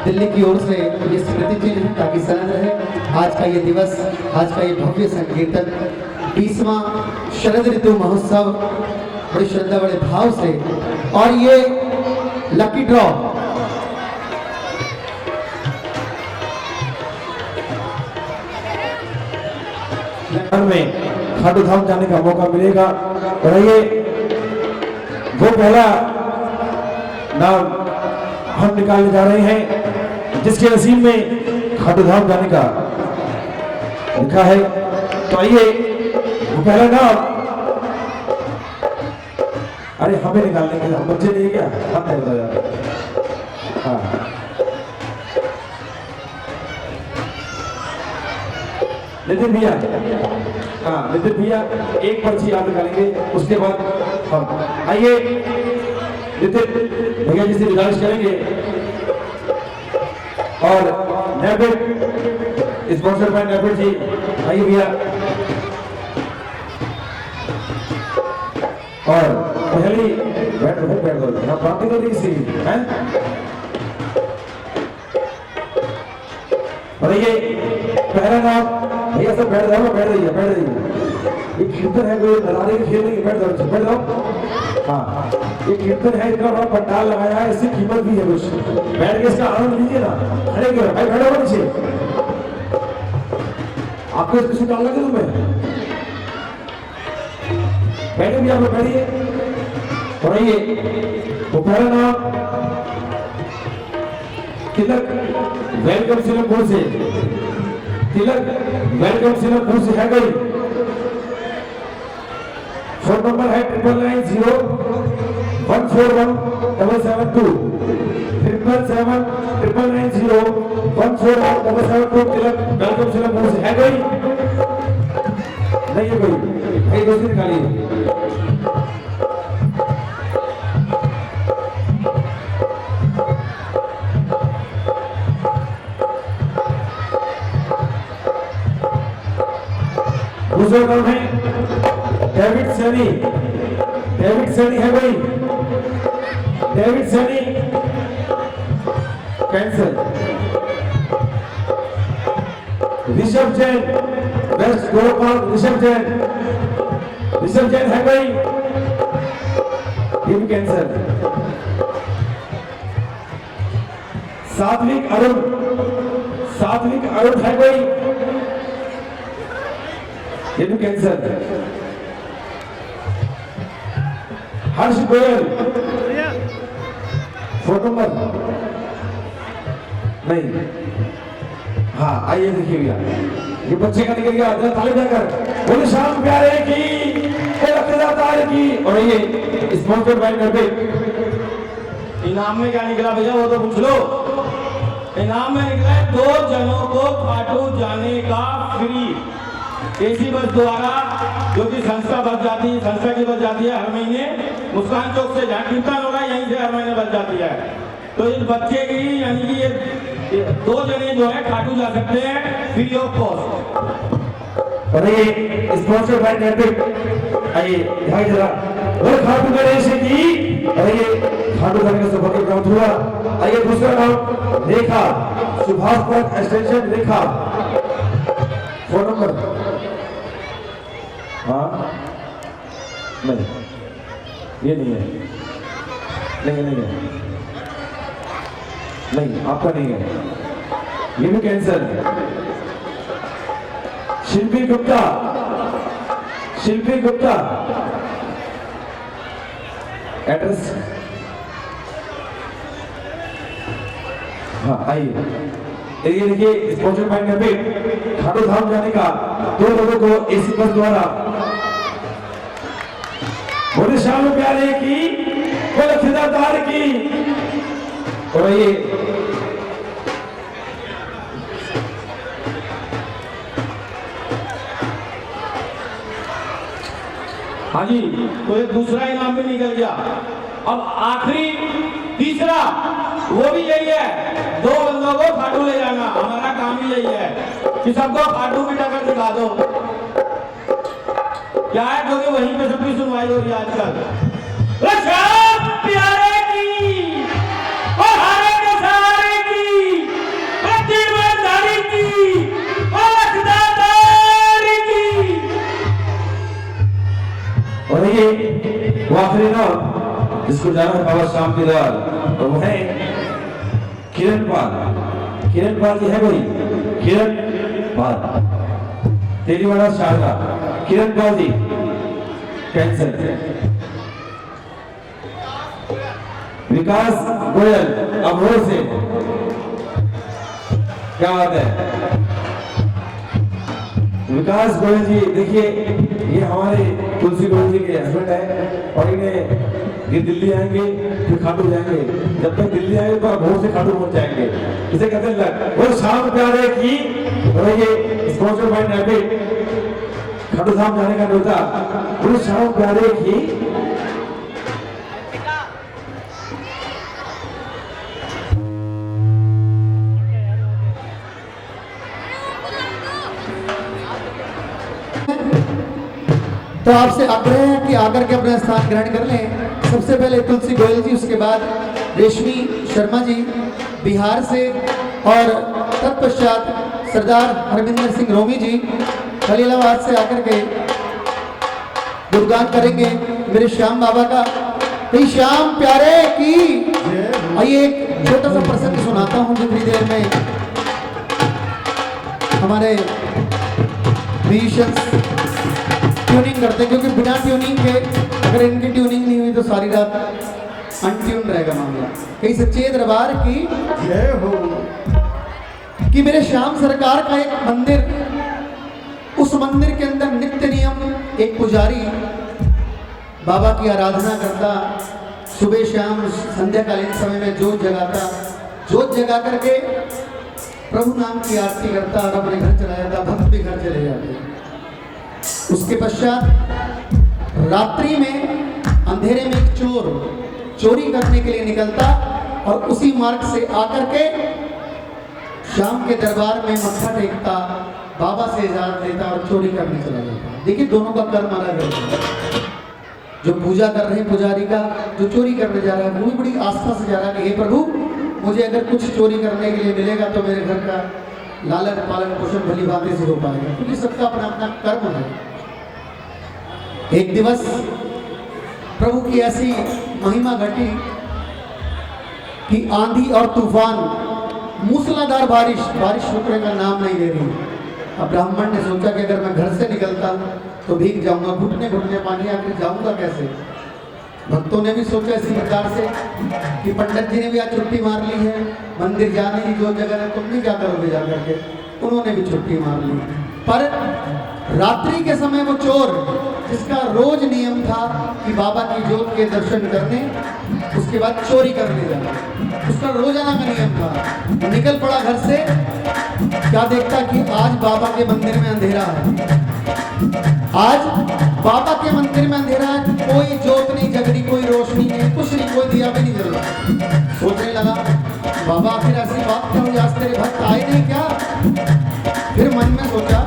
दिल्ली की ओर से ये स्मृति चिन्ह है, ताकि सनद रहे। आज का ये दिवस, आज का ये भव्य संकीर्तन 20वां शरद ऋतु महोत्सव बड़ी श्रद्धा बड़े भाव से, और ये लकी ड्रॉ में खाटू धाम जाने का मौका मिलेगा। और ये वो पहला नाम हम निकालने जा रहे हैं जिसके नसीब में खाटू धाम जाने का लिखा है। तो आइए वो पहला नाम, अरे हमें निकालने के हम बच्चे नहीं क्या, हम नहीं बताया। हाँ नितिन भैया, हाँ नितिन भैया एक पर्ची आप निकालेंगे, उसके बाद हम आइए नितिन भैया जी से गुजारिश करेंगे। और नेबिट स्पॉन्सर बाय नेबिट जी, आइए भैया। और पहली बैठ दो यहाँ बातें कर रही सी हैं। और ये पहला नाम भैया सब बैठ जाओ, बैठ रही है। ये कीर्तन है, कोई नजारे खेल रही है, बैठ जाओ। हाँ, ये कीर्तन है, इतना बड़ा पंडाल लगाया है, इसकी कीमत भी है कुछ। बैठ के इसका आनंद लीजिए ना। खड़े क्यों भाई, बैठो नीचे। आपको इसको डाल लगे तुम्हें, बैठे भी आप लोग बैठिए। और ये वो पहला नाम तिलक वेलकम सिलमपुर से, तिलक वेलकम सिलमपुर से है गई। फोन नंबर है 9990141772 777-990-14172। तिलक वेलकम सिलमपुर से है गई, नहीं है कोई भाई, दूसरी निकालिए। दूसरा नाम है डेविड सैनी, डेविड सैनी है भाई, डेविड सैनी कैंसर। ऋषभ जैन वेस्ट गोपाल, ऋषभ जैन है भाई, ये भी कैंसर। सात्विक अरुण है भाई, ये भी कैंसर। हर्ष गोयल फोटो नंबर नहीं, हाँ आइए देखिए भैया, ये बच्चे का निकल गया, ताली बजाकर बोले शाम प्यारे की, तार की। और ये स्पॉन्सर्ड बाय नरबे। इनाम में क्या निकला भैया, वो तो पूछ लो। इनाम में निकला है 2 जनों को खाटू जाने का फ्री एसी बस द्वारा, जो कि संस्था की बस जाती है हर महीने। मुस्कान चौक से जहाँ कीर्तन होगा यहीं से हर महीने बस जाती है। तो इस बच्चे की यानी कि ये 2 जने जो है खाटू जा सकते हैं फ्री ऑफ कॉस्ट। और ये स्पॉन्सर्ड बाय नरबे। आइए भाई जरा, और खाटू गणेश की, और ये खाटू जाने का सौभाग्य प्राप्त हुआ। आइए दूसरा नाम रेखा, सुभाष पार्क एक्सटेंशन रेखा। फोन नंबर हाँ नहीं, ये नहीं है, नहीं आपका नहीं है, ये भी कैंसर है। शिल्पी गुप्ता एड्रेस, हाँ आइए। ये देखिए स्पॉन्सर्ड बाय नरबे, खाटू धाम जाने का 2 लोगों को एसी बस द्वारा। बोले शाम प्यारे की, बोले खिदादार की। और ये हाँ जी, तो ये दूसरा इनाम भी निकल गया। अब आखिरी तीसरा वो भी यही है, 2 बंदों को खाटू ले जाना। हमारा काम ही यही है कि सबको खाटू की टक्कर दिखा दो। क्या है, क्योंकि वहीं पे सबकी सुनवाई हो रही है आजकल। शाम प्यारे की और हारे के सहारे की, प्रतिबंधारी की और अखदादारी की। और ये वो आखिरी नाम जिसको जाना है बाबा श्याम की दयाल, और वो है किरण पाल जी है भाई, किरण पाल तेलीवाड़ा शारदा। किरण पाल जी कैंसर। विकास गोयल अमरोह से, क्या बात है विकास गोयल जी। देखिए ये हमारे तुलसी गोयल जी के हस्बैंड है, और इन्हें ये दिल्ली आएंगे फिर खाटू जाएंगे। जब तक दिल्ली आएंगे तो बहुत से खाटू पहुंच जाएंगे। इसे कहते हैं लक। और शाम प्यारे की, और ये स्पॉन्सर्ड बाय नरबे, खाटू धाम जाने का न्योता। और शाम प्यारे की तो आपसे आग्रह है कि आकर के अपना स्थान ग्रहण कर लें। सबसे पहले तुलसी गोयल जी, उसके बाद रेशमी शर्मा जी बिहार से, और तत्पश्चात सरदार हरविंदर सिंह रोमी जी खलीलाबाद से आकर के गुणगान करेंगे मेरे श्याम बाबा का। तो श्याम प्यारे की आइए एक छोटा सा प्रसंग सुनाता हूँ जितनी देर में हमारे म्यूजिशियंस ट्यूनिंग करते हैं, क्योंकि बिना ट्यूनिंग के अगर इनकी ट्यूनिंग नहीं हुई तो सारी रात अनट्यून रहेगा मामला। कई सच्चे दरबार की जय हो। कि मेरे श्याम सरकार का एक मंदिर, उस मंदिर के अंदर नित्य नियम एक पुजारी बाबा की आराधना करता, सुबह शाम संध्याकालीन समय में जोत जगाता, जोत जगा करके प्रभु नाम की आरती करता और अपने घर चला जाता, भक्त भी घर चले जाते। उसके पश्चात रात्रि में अंधेरे में एक चोर चोरी करने के लिए निकलता और उसी मार्ग से आकर के शाम के दरबार में मत्था टेकता, बाबा से इजाजत लेता और चोरी करने चला जाता। देखिए दोनों का कर्म अलग है। जो पूजा कर रहे हैं पुजारी का, जो चोरी करने जा रहा है वो भी बड़ी आस्था से जा रहा है कि हे प्रभु मुझे अगर कुछ चोरी करने के लिए मिलेगा तो मेरे घर का लालन पालन पोषण भली भांति से हो पाएगा, क्योंकि सबका अपना अपना कर्म है। एक दिवस प्रभु की ऐसी महिमा घटी कि आंधी और तूफान, मूसलाधार बारिश रुकने का नाम नहीं ले रही। अब ब्राह्मण ने सोचा कि अगर मैं घर से निकलता तो भीग जाऊंगा, घुटने घुटने पानी आकर जाऊंगा कैसे। भक्तों ने भी सोचा इसी प्रकार से कि पंडित जी ने भी आज छुट्टी मार ली है, मंदिर जाने की जो जगह है, तुम भी क्या करोगे जाकर के। उन्होंने भी छुट्टी मार ली। पर रात्रि के समय वो चोर, जिसका रोज नियम था कि बाबा की जोत के दर्शन करने उसके बाद चोरी करने जाना, उसका रोजाना का नियम था, निकल पड़ा घर से। क्या देखता कि आज बाबा के मंदिर में अंधेरा है, आज बाबा के मंदिर में अंधेरा है, कोई जोत नहीं जग रही, कोई रोशनी नहीं, कुछ नहीं, कोई दिया भी नहीं जल रहा। सोचने लगा बाबा आखिर ऐसी बात क्या हुई, आज तेरे भक्त आए नहीं क्या। फिर मन में सोचा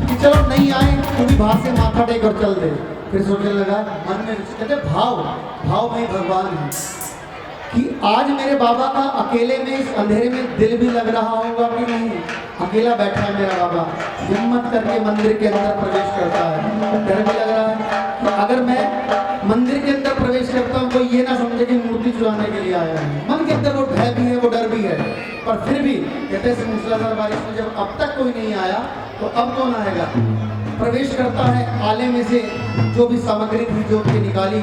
कि चलो नहीं आए तू भी बाहर से माथा टेक और चल दे। फिर सोचने लगा मन में, कहते भाव में भगवान है कि आज मेरे बाबा का अकेले में इस अंधेरे में दिल भी लग रहा होगा कि नहीं। अकेला बैठा है मेरा बाबा, हिम्मत करके मंदिर के अंदर प्रवेश करता है। डर भी लग रहा है कि अगर मैं मंदिर के अंदर प्रवेश करता हूँ कोई ये ना समझे कि मूर्ति चुराने के लिए आया है। मन के अंदर वो भय भी है, वो डर भी है, पर फिर भी कहते हैं मूसलाधार बारिश में जब अब तक कोई नहीं आया तो अब कौन आएगा। प्रवेश करता है, आले में से जो भी सामग्री थी जोत की निकाली,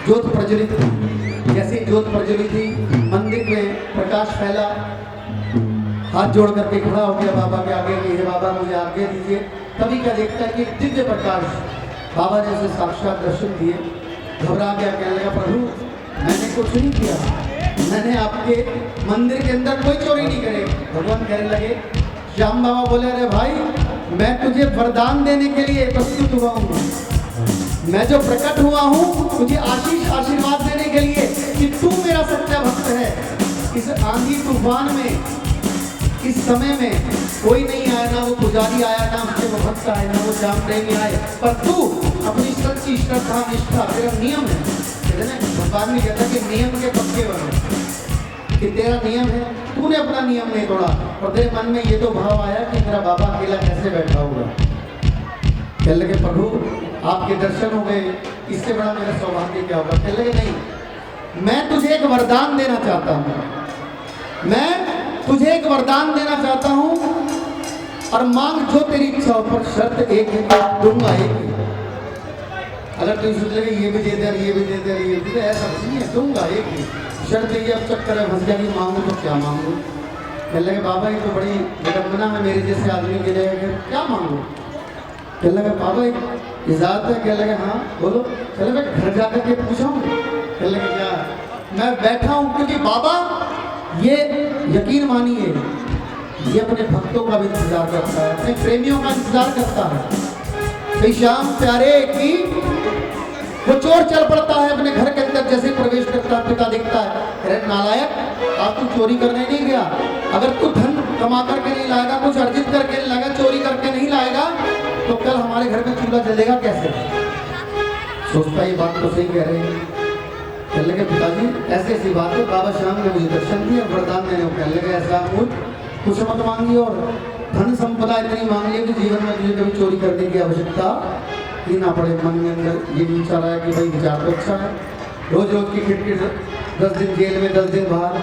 जोत प्रज्वलित थी। जैसे जोत प्रज्वलित थी मंदिर में प्रकाश फैला, हाथ जोड़ करके खड़ा हो गया बाबा के आगे कि हे बाबा मुझे आज्ञा दीजिए। तभी क्या देखता है कि एक दिव्य प्रकाश, बाबा ने उसे साक्षात दर्शन दिए। घबरा गया, कहने लगा प्रभु मैंने कुछ नहीं किया, मैंने आपके मंदिर के अंदर कोई चोरी नहीं करे। भगवान कहने लगे, श्याम बाबा बोले अरे भाई मैं तुझे वरदान देने के लिए प्रस्तुत हुआ हूँ, मैं जो प्रकट हुआ हूँ तुझे आशीष आशीर्वाद देने के लिए कि तू मेरा सच्चा भक्त है। इस आंधी तूफान में, इस समय में कोई नहीं आया, ना वो पुजारी आया, ना उसके वो भक्त आए, ना वो श्याम प्रेमी आए, पर तू अपनी सच्ची श्रद्धा निष्ठा, तेरा नियम है। भगवान ने कहता कि नियम के पक्के बनो, कि तेरा नियम है, तूने अपना नियम नहीं तोड़ा। और तेरे मन में ये तो भाव आया कि मेरा बाबा अकेला कैसे बैठा होगा। कहने लगे प्रभु आपके दर्शन हो गए, इससे बड़ा मेरा सौभाग्य क्या होगा। कहने लगे नहीं, मैं तुझे एक वरदान देना चाहता हूँ, मैं तुझे एक वरदान देना चाहता हूँ और मांग जो तेरी इच्छा हो, पर शर्त एक है, दूंगा एक ही। अगर तुम सोच लगे ये भी दे दे, ये भी दे दे, ये भी दे, ऐसा नहीं है, दूंगा एक ही। शर्त ये अब चक्कर है फंस गया कि मांगू तो क्या मांगू। कहने लगे बाबा ये तो बड़ी विडम्बना है मेरे जैसे आदमी के लिए, क्या मांगू। कहने लगे बाबा एक इजाजत है। कहने लगे हाँ बोलो। कहने लगे घर जाकर के पूछा हूँ। कहने लगे क्या, मैं बैठा हूँ क्योंकि बाबा ये यकीन मानिए ये अपने भक्तों का भी इंतजार करता है, अपने प्रेमियों का इंतजार करता है। तो श्याम प्यारे की वो चोर चल पड़ता है अपने घर के अंदर, जैसे प्रवेश करता है पिता दिखता है, अरे नालायक आज तू चोरी करने नहीं गया, अगर तू धन कमा करके नहीं लाएगा, कुछ अर्जित करके नहीं लाएगा, चोरी करके नहीं लाएगा तो कल हमारे घर में चूल्हा जलेगा कैसे। सोचता ये बात तो सही कह रहे हैं। कहने लगे पिताजी ऐसी ऐसी बात है, बाबा श्याम ने मुझे दर्शन दिया, वरदान देने को। कहने लगे ऐसा मूर्ख, कुछ मत मांगी और धन संपदा इतनी मांग लिया कि जीवन में तुझे कभी चोरी करने की आवश्यकता ही ना पड़े। मन के अंदर ये विचार आया कि भाई विचार तो अच्छा है, रोज रोज की खिटखिट, 10 दिन जेल में 10 दिन बाहर,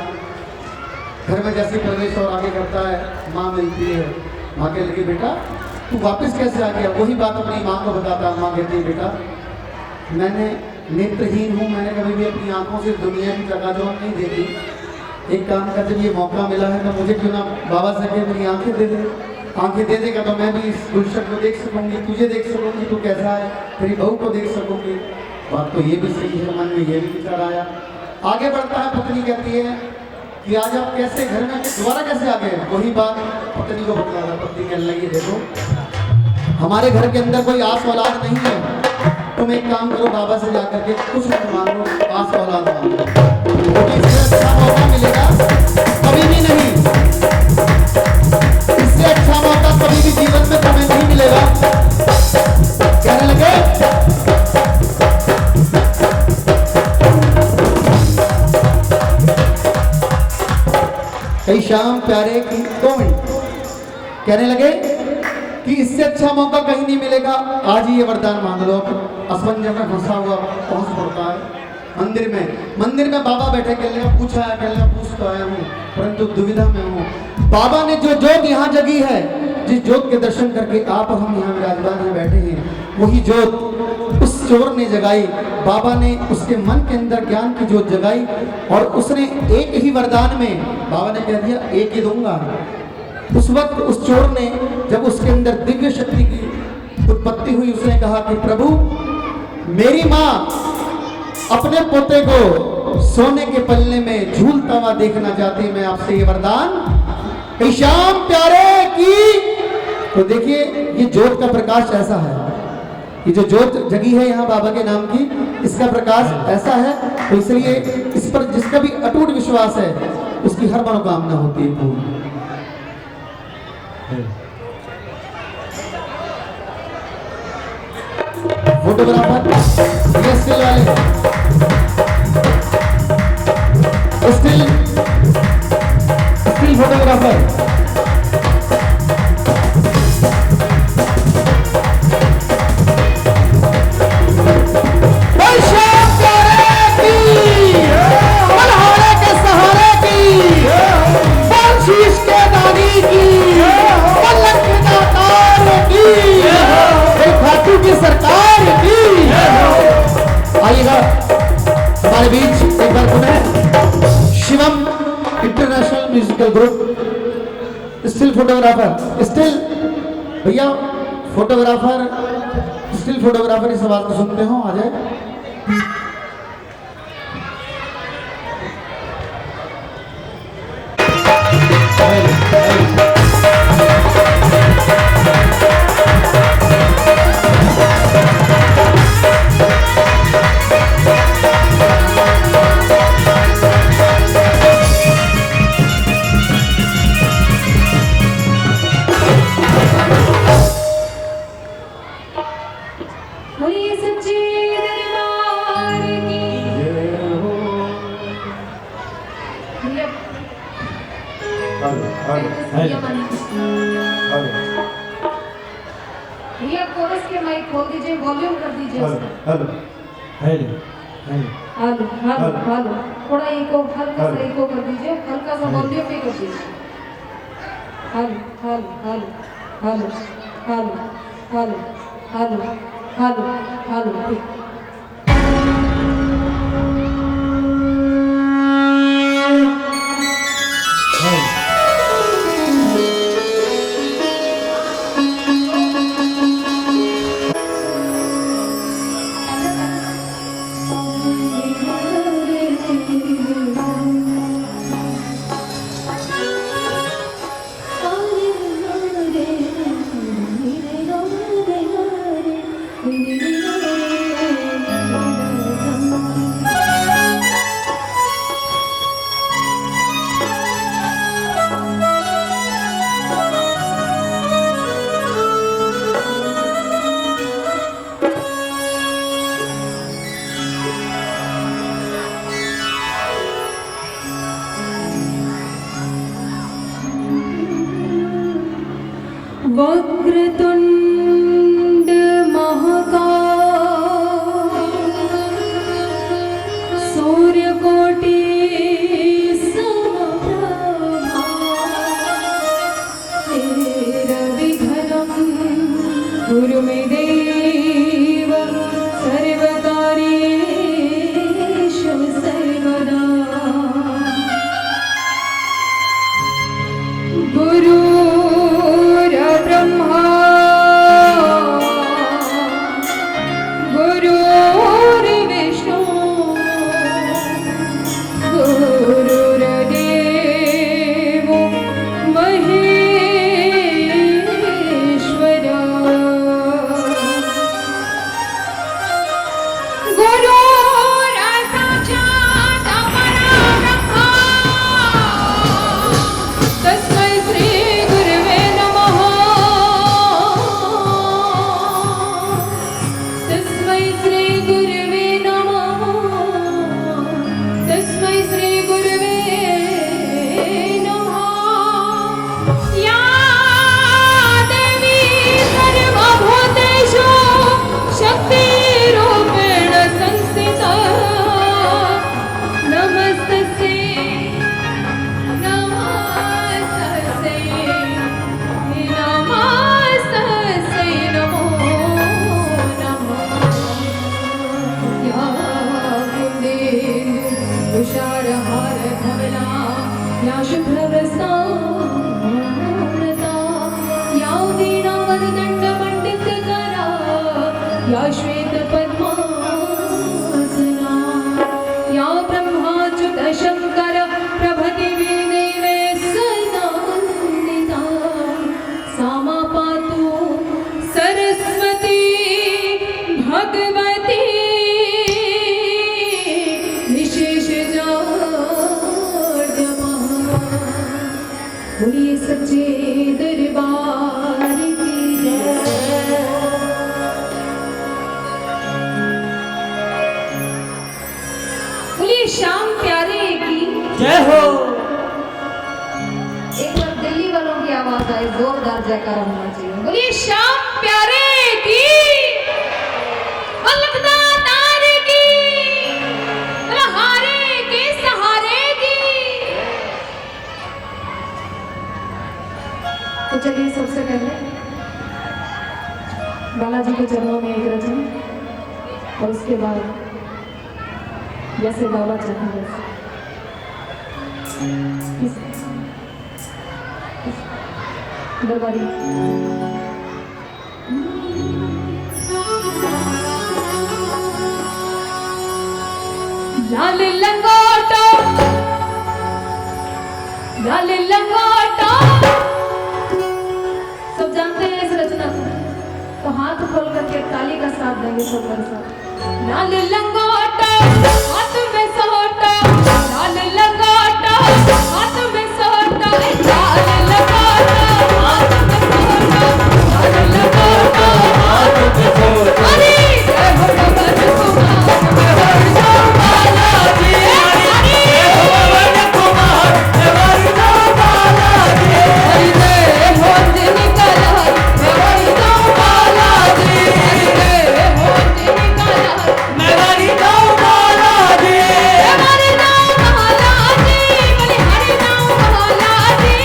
घर में जैसे प्रवेश और आगे करता है, माँ मिलती है, माँ के लगी बेटा तू वापस कैसे आ गया। वही बात अपनी माँ को बताता, माँ कहती है बेटा मैंने नेत्रहीन हूँ, मैंने कभी भी अपनी आंखों से दुनिया की चकाचौंध नहीं देखी। एक काम का जब ये मौका मिला है तो मुझे क्यों ना बाबा से कहे मेरी आंखें दे दे, आंखें दे देगा तो मैं भी इस गुलशन को देख सकूंगी, तुझे देख सकूंगी तू कैसा है, तेरी बहू को देख सकूंगी। बात तो ये भी सही है, मन में ये भी विचार आया। आगे बढ़ता है, पत्नी कहती है कि आज आप कैसे घर में दोबारा कैसे आ गए। वही बात पत्नी को बता रहा, पत्नी कहने लगी देखो हमारे घर के अंदर कोई आस औलाद नहीं है, तुम एक काम करो बाबा से जाकर के कुछ मत मांगो, आस औलाद मांगो, क्योंकि इससे अच्छा मौका मिलेगा कभी भी नहीं, इससे अच्छा मौका कभी भी जीवन में तुम्हें नहीं मिलेगा। कहने लगे कई शाम प्यारे की 2 मिनट, कहने लगे कि इससे अच्छा मौका कहीं नहीं मिलेगा, आज ही ये वरदान मांग लो। असमंजस में फंसा हुआ पहुंच पड़ता है मंदिर में बाबा बैठे, कहने लगा पूछा है, कहने लगा पूछ तो आया हूँ परंतु दुविधा में हूँ। बाबा ने जो ज्योत यहाँ जगी है, जिस ज्योत के दर्शन करके आप हम यहाँ विराजमान हैं बैठे हैं, वही ज्योत उस चोर ने जगाई। बाबा ने उसके मन के अंदर ज्ञान की ज्योत जगाई और उसने एक ही वरदान में बाबा ने कह दिया एक ही दूंगा। उस वक्त उस चोर ने जब उसके अंदर दिव्य शक्ति की उत्पत्ति हुई, उसने कहा कि प्रभु मेरी माँ अपने पोते को सोने के पल्ले में झूलता हुआ देखना चाहती है, मैं आपसे ये वरदान श्याम प्यारे की। तो देखिए ये ज्योत का प्रकाश ऐसा है, ये जो ज्योत जगी है यहाँ बाबा के नाम की, इसका प्रकाश ऐसा है, तो इसलिए इस पर जिसका भी अटूट विश्वास है उसकी हर मनोकामना होती है पूर्ण। फोटोग्राफर ये स्टिल वाले स्टिल फोटोग्राफर की सरकार की। आइएगा हमारे बीच एक बार पुनः Shivam international musical group still photographer, still भैया फोटोग्राफर, स्टिल फोटोग्राफर इस आवाज को सुनते हो, आ जाए। भैया कोरस के माइक खोल दीजिए, वॉल्यूम कर दीजिए। Hello hello hello hello hello थोड़ा इको, हल्का सा इको कर दीजिए, हल्का सा वॉल्यूम भी कर दीजिए। Hello hello hello hello hello hello hello hello hello वक्रतुंड महाकाय सूर्यकोटि समप्रभा निर्विघ्नं कुरु मे देव सर्वकार्येषु सर्वदा। गुरुर्ब्रह्मा गुरुर्विष्णु गुरुर्देवो महेश्वरा। गुरुर्साक्षात् परब्रह्मा तस्मै श्री गुरवे नमः। तस्मै श्री गुरवे नमः। तस्मै श्री गुरवे नमः। या देवी सर्वभूतेषु शक्तिरूपेण संस्थिता नमस्तस्यै नमस्तस्यै नमस्तस्यै नमो नमः। या कुन्देन्दु तुषारहार धवला या शुभ्रवस्त्रावृता या वीणावरदण्डमण्डितकरा या श्वेतपद्मासना या ब्रह्माच्युत शङ्कर प्रभृति देवे सदान्विता सा मा पातु सरस्वती भगवती विशेषजाड्यमः। बोलिए सच्चे दरबार की जय। बोलिए श्याम प्यारे की जय हो। एक बार दिल्ली वालों की आवाज आए, जोरदार जयकारा होना चाहिए। बोलिए श्याम प्यारे की अलकदातार की हारे के सहारे की। तो चलिए सबसे पहले बालाजी के चरणों में एक रचन और उसके बाद जैसे बाबा चाहें वैसे। दरबारी लाल लंगोटा लाल लंगोटा। सब जानते हैं इस रचना को, तो हाथ खोल करके ताली का साथ देंगे सब मेरे साथ। लाल लंगोटा हाथ में सोटा, लाल लंगोटा हाथ में सोटा, लाल लंगोटा हाथ में सोटा, लाल लंगोटा हाथ में सोटा। अरे जय हो भगवान कुमार जय हो बालाजी। अरे जय हो भगवान कुमार जय हो बालाजी। अरे जय हो निकला जय हो बालाजी। अरे जय हो निकला मैं हरि नाम बालाजी। हरि नाम बालाजी बोले हरि नाम बालाजी।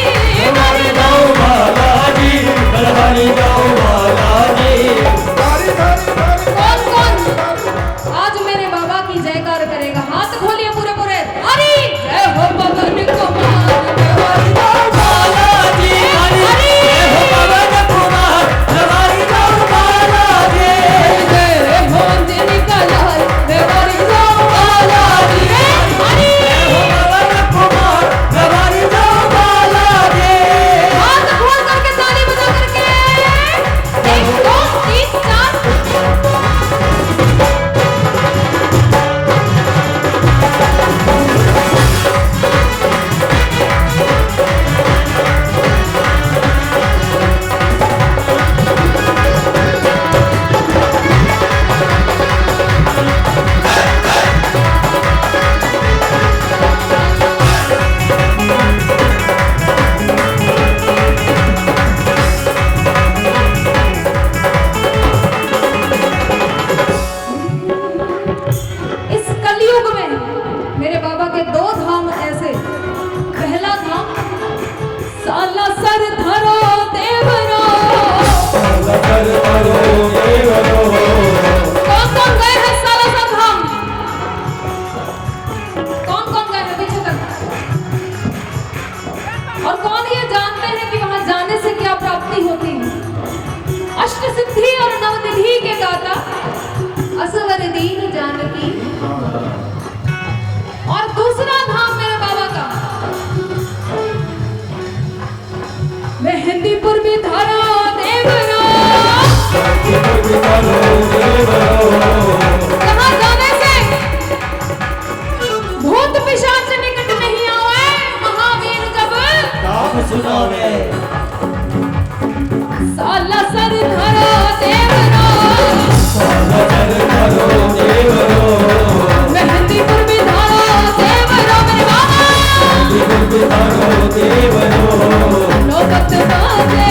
कौन ये जानते हैं कि वहां जाने से क्या प्राप्ति होती है? अष्ट सिद्धि और नवनिधि के दाता असवर दीन जानकी। और दूसरा धाम मेरे बाबा का मेहंदीपुर भी धारा देवरा। कहाँ जाने से भूत पिशाच निकट नहीं आवे, महावीर जब काम सुनावे। साला सर धरो देवरा, मेहंदीपुर भी धारा देवरा मेरे बाबा। नौबत बाजे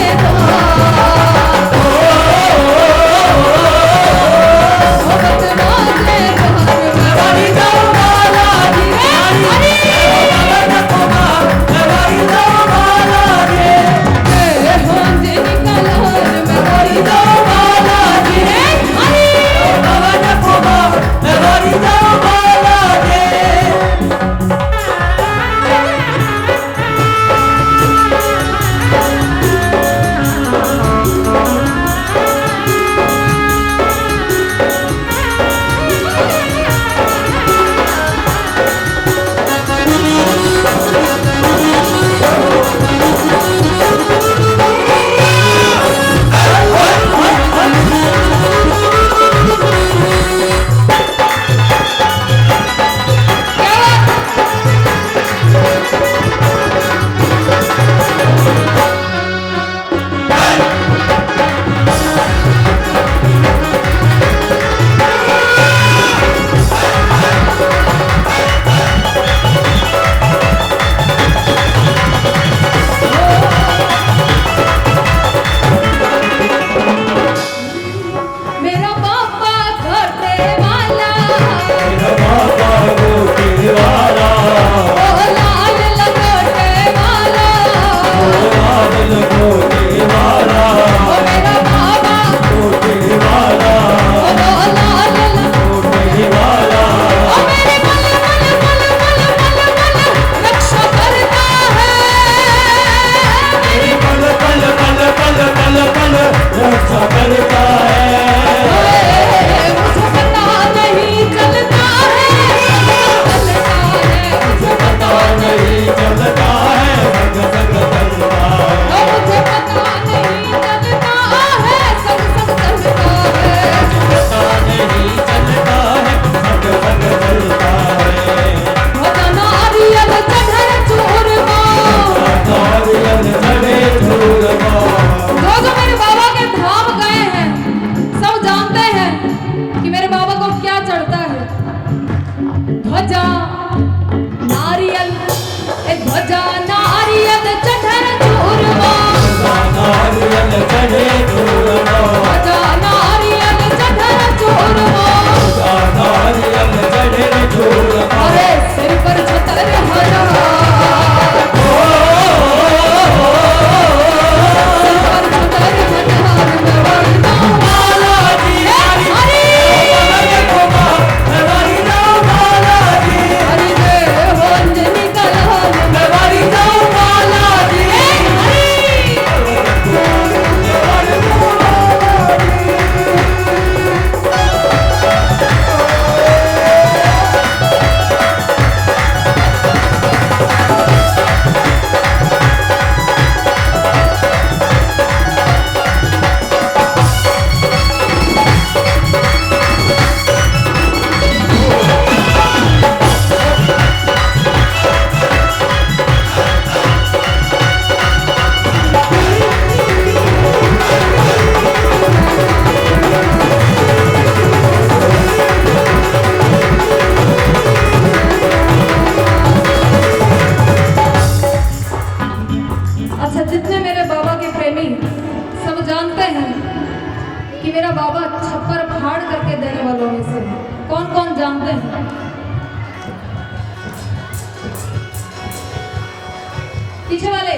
पीछे वाले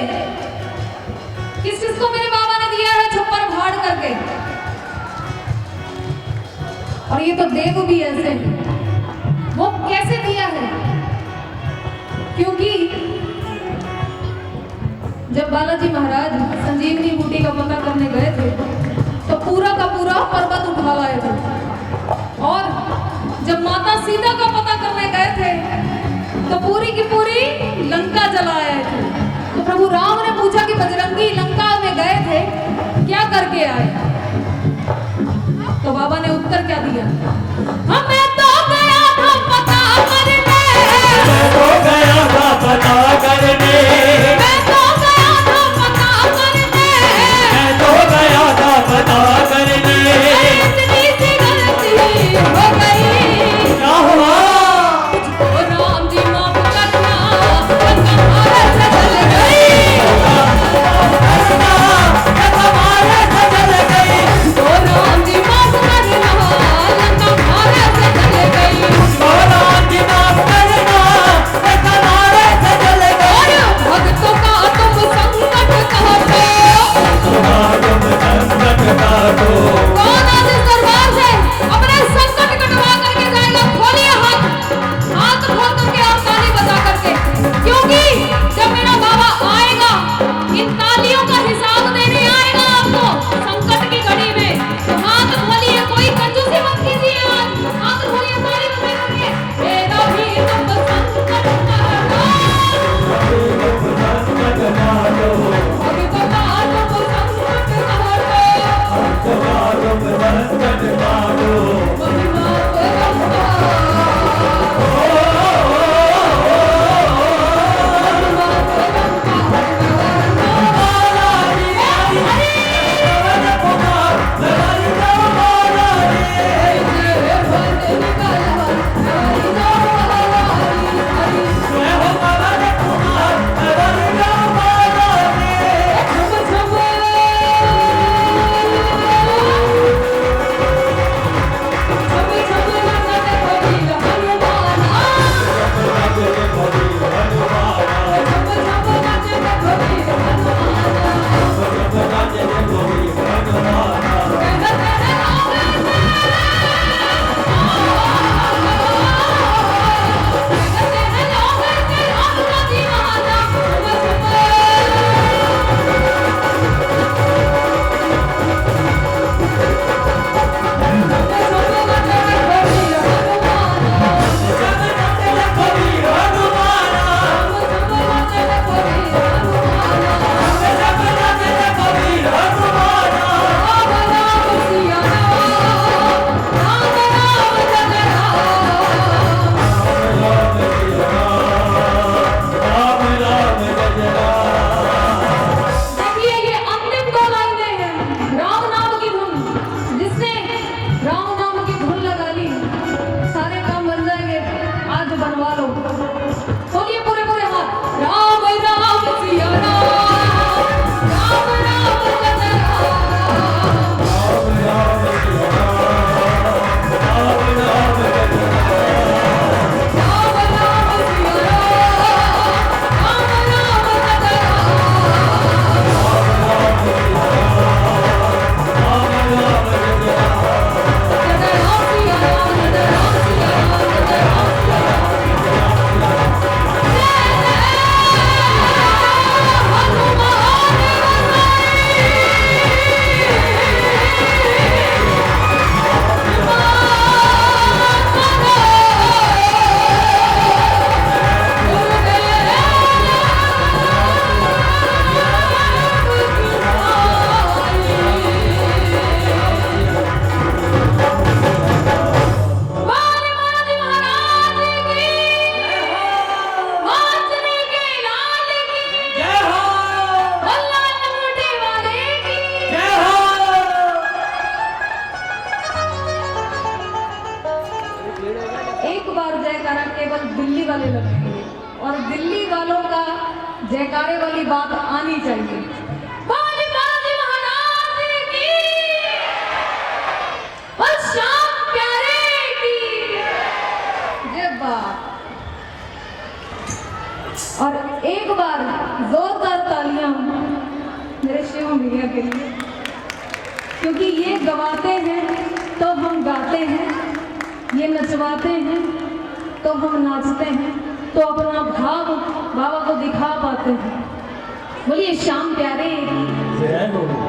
किस को मेरे बाबा ने दिया है छप्पर फाड़ करके। और ये तो देव भी ऐसे, वो कैसे दिया है? क्योंकि जब बालाजी महाराज संजीवनी बूटी का पता करने गए थे तो पूरा का पूरा पर्वत उठा लाए थे, और जब माता सीता का पता करने गए थे तो पूरी की पूरी लंका जलाए थे। तो प्रभु राम ने पूछा कि बजरंगी लंका में गए थे क्या करके आए? तो बाबा ने उत्तर क्या दिया? हमें तो गया था पता करने, मैं तो गया था पता करने, मैं तो गया था पता करने, मैं तो गया था पता करने। इतनी सी गलती हो गई, क्या हुआ? ओ राम जी माफ करना, तुम्हारे से चल गई, तुम्हारे से चल गई, ओ राम जी माफ करना, तुम्हारे से चल गई, ओ राम जी माफ करना, तुम्हारे से चल गई। और भक्तों का तुम संकट काटो, संकट काटो, कौन आज इस दरबार से अपने संकट कटवा करके जाएगा? खोलिए हाथ, हाथ खोल करके और ताली बजा करके, क्योंकि जब मेरा बाबा आएगा इन तालियों का हिसाब देने आएगा आपको संकट की घड़ी में। तो हाथ खोलिए, कोई कंजूसी मत कीजिए, आज हाथ खोलिए ताली बजा करके। मेरा भी तुम संकट काटो, संकट काटो, भक्तों का तुम संकट काटो, संकट काटो। महिमा परम्परा, देखिए ये अंतिम 2 लाइनें हैं राम नाम की धुन। जिसने राम नाम की धुन लगा ली सारे काम बन जाएंगे। आज बनवा लो, बोलिए पूरे पूरे हाथ। राम राम सिया राम, राम राम जय राम, राम राम सिया राम, राम राम जय राम। एक बार जयकारा केवल दिल्ली वाले लगाएंगे और दिल्ली वालों का जयकारे वाली बात आनी चाहिए। बोले बालाजी महाराज की और श्याम प्यारे की जय बात। और एक बार जोरदार तालियां मेरे शिव भैया के लिए, क्योंकि ये गवाते हैं तो हम गाते हैं, ये नचवाते हैं तो हम नाचते हैं, तो अपना भाव बाबा को दिखा पाते हैं। बोलिए श्याम प्यारे की जय हो